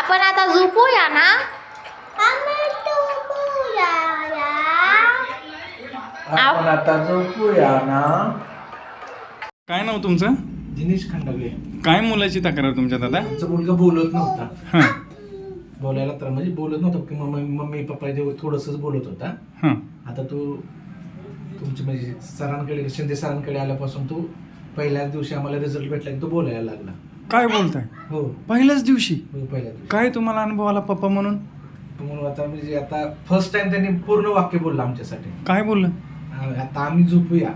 आपण आता झोपूया ना. आपण आता झोपूया ना. काय नाव तुमचं? दिनेश खंडागळे. काय मुलाची तक्रार तुमच्या दादा? आमचा मुलगा बोलत नव्हता. हां बोलायला तर म्हणजे बोलत नव्हता की मम्मी पप्पा थोडंसंच बोलत होता. हां. आता तो तुमचे म्हणजे सरांकडे शिंदे सरांकडे आल्यापासून तो पहिल्याच दिवशी आम्हाला रिझल्ट भेटला की तो बोलायला लागला. काय बोलताय? हो पहिल्याच दिवशी? हो पहिल्या दिवशी. काय तुम्हाला अनुभव आला पप्पा म्हणून? म्हणून आता म्हणजे आता फर्स्ट टाइम त्यांनी पूर्ण वाक्य बोललं आमच्यासाठी. काय बोललं? आता आम्ही झोपूया.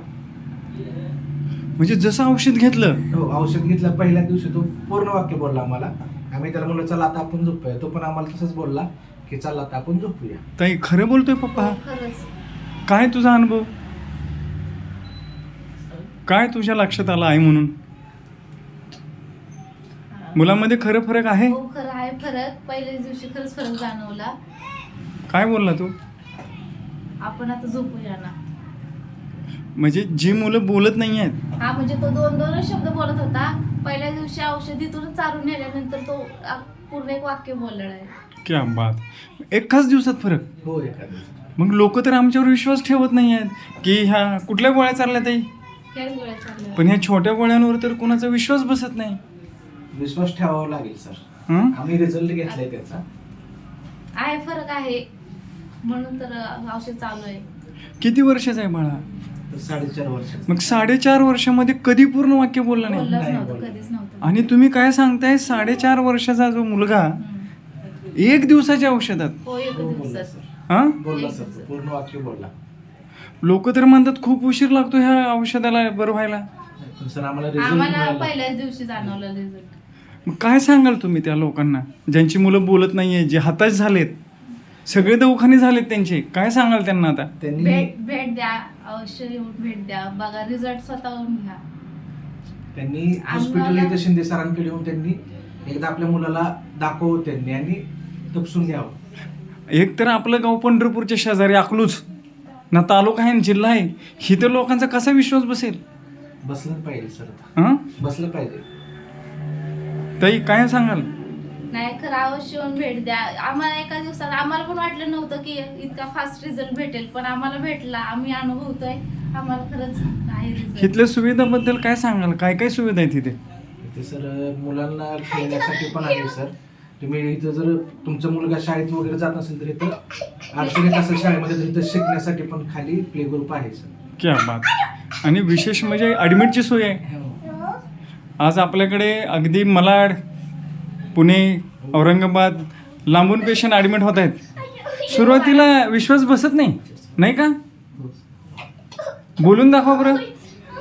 म्हणजे जसं औषध घेतलं? हो औषध घेतलं पहिल्या दिवशी तो पूर्ण वाक्य बोलला आम्हाला. आम्ही त्याला म्हणलं चला आता आपण झोपूया. तो पण आम्हाला तसंच बोलला की चला आता आपण झोपूया. ताई खरं बोलतोय पप्पा? खरंच. काय तुझा अनुभव? काय तुझ्या लक्षात आलं आहे म्हणून? मुलांमध्ये खरं फरक आहे? हो खरं आहे फरक. पहिल्याच दिवशी खरंच फरक जाणवला. काय बोलला तू? आपण आता झोपूया ना. म्हणजे जी मुलं बोलत नाही आहेत? हा म्हणजे तो दोन शब्द बोलत होता. पहिल्या दिवशी औषधीतून चालून नेल्यानंतर तो पूर्ण एक वाक्य बोलला आहे. क्या बात. एकाच दिवसात फरक? हो एका दिवशी. मग लोक तर आमच्यावर विश्वास ठेवत नाही आहेत की ह्या कुठल्या गोळ्या चालल्या ताई? खेळ गोळ्या चालल्या. पण ह्या छोट्या गोळ्यांवर तर कोणाचा विश्वास बसत नाही. विश्वास ठेवावा लागेल सर. हं? आम्ही रिझल्ट घेतलाय त्याचा. आहे फरक आहे म्हणून तर औषध चालू आहे. किती वर्षाचा आहे बाळा? 4.5 वर्ष. मग 4.5 वर्षामध्ये कधी पूर्ण वाक्य बोलला नाही? बोललाच नाही नव्हतं बोलला. कधीच नव्हतं. आणि तुम्ही काय सांगताय 4.5 वर्षाचा जो मुलगा एक दिवसाच्या औषधात? हो एक हो, बोलला दिवसात. सर. हा? बोलला सर. पूर्ण वाक्य बोलला. लोक तर म्हणतात खूप उशीर लागतो ह्या औषधाला बरं व्हायला. पण सर आम्हाला रिझल्ट आम्हाला मिळाला. पहिल्याच दिवशी जाणवलं रिझल्ट. मग काय सांगाल तुम्ही त्या लोकांना ज्यांची मुलं बोलत नाहीये, जे हताश झालेत, सगळे दवाखाने झालेत त्यांचे? काय सांगाल त्यांना आता? त्यांनी भेट द्या, अवश्य येऊन भेट द्या, बघा रिझल्ट स्वतःहून घ्या. त्यांनी हॉस्पिटल इथं शिंदे सरांकडे येऊन त्यांनी एकदा आपल्या मुलाला दाखवू त्यांनी आणि तपासून घ्यावं. एक तर आपलं गाव पंढरपूरच्या शेजारी अकलूज ना, तालुका आहे ना जिल्हा आहे, ही तर लोकांचा कसा विश्वास बसेल? बसलं पाहिजे सर. हां बसलं पाहिजे. ताई काय सांगाल? नाही खरं अवश्य येऊन भेट द्या. आम्हाला एका दिवसात आम्हाला पण वाटलं नव्हतं की इतका फास्ट रिझल्ट भेटेल, पण आम्हाला भेटला. आम्ही अनुभवतोय. आम्हाला खरंच आहे रिझल्ट. इथल्या सुविधाबद्दल काय सांगाल? काय काय सुविधा आहे तिथे? इथे सर मुलांना खेळण्यासाठी पण आहे सर. तुम्ही इथं जर तुमचा मुलगा शाळेत वगैरे जात नसेल तर इथं अडचणीत असेल शाळेमध्ये तर इथं शिकण्यासाठी पण खाली प्ले ग्रुप आहे सर. क्या बात. आणि विशेष म्हणजे ॲडमिटची सोय आहे. आज आपल्याकडे अगदी malaड, पुणे, औरंगाबाद लांबून पेशंट ॲडमिट होत आहेत. सुरुवातीला विश्वास बसत नाही, नाही का? बोलून दाखवा बरं.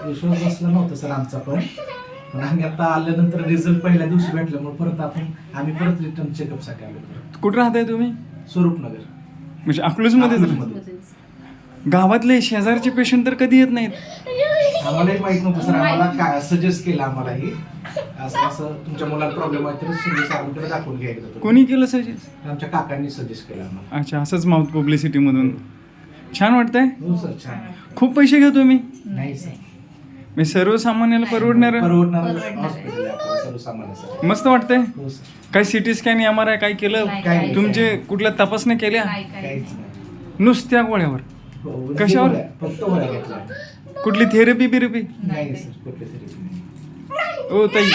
विश्वास बसला नव्हता सर आमचा पण आम्ही आता आल्यानंतर रिझल्ट पहिल्या दिवशी भेटल्यामुळे परत आम्ही परत रिटर्न चेकअपसाठी आलो परत. कुठं राहताय तुम्ही? स्वरूपनगर. म्हणजे अकलूजमध्येच? अकलूजमध्ये. गावातले शेजारचे पेशंट तर कधी येत नाहीत. आम्हालाही माहित नव्हतं सर. आम्हाला काय सजेस्ट केलं आम्हालाही असं असं तुमच्या मुलाला प्रॉब्लेम आहे तर शिंदे सरांकडे दाखवून घ्यायचं. कोणी केलं सजेस्ट? आमच्या काकांनी सजेस्ट केलं आम्हाला. अच्छा, असंच माउथ पब्लिसिटीमधून. छान वाटतंय? हो सर छान. खूप पैसे घेतो मी? नाही सर. मी सर्वसामान्याला परवडणार? परवडणार हॉस्पिटल आहे आपलं सर्वसामान्य सर. मस्त वाटतंय. हो सर. काय सिटी स्कॅन MRI काय केलं? नाही, काही तुमचे कुठल्या तपासण्या केल्या? नाही काही काहीच नाही. नुसत्या गोळ्यावर? हो, कशावर? फक्त गोळ्या घेतल्या. कुठली थेरपी बिरपी? नाही सर कुठली तरी. ओ ताई,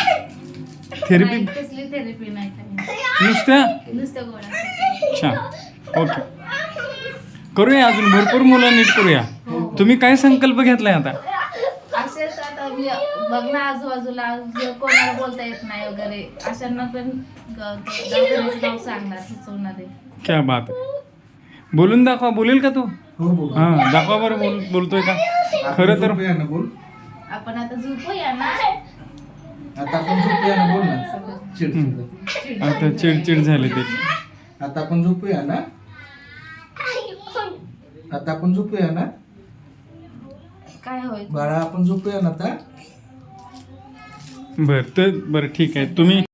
थेरपी नाही, कसली थेरपी नाही काही. नुसत्या? नुसत्या गोळ्या. छान. ओके, करूया अजून भरपूर मुलं नीट करूया. तुम्ही काय संकल्प घेतलाय आता? असेच आता मी बघ ना आजूबाजूला जे कोणाला बोलता येत नाही वगैरे अशांना पण दवाखान्याचं नाव सांगणार, सुचवणार आहे. क्या बात. बोलून दाखवा. बोलेल का तू? हो बोल. हां दाखवा बरं. बोलतोय का? खरं तर झोपूया ना बोल. आपण आता झोपूया ना. आता आपण झोपूया ना बोल ना. चिडचिड. आता चिडचिड झाली त्याची. आता आपण झोपूया ना. आता आपण झोपूया ना. काय होईल बाळा आपण झोपूया ना आता. बरं ठीक आहे. तुम्ही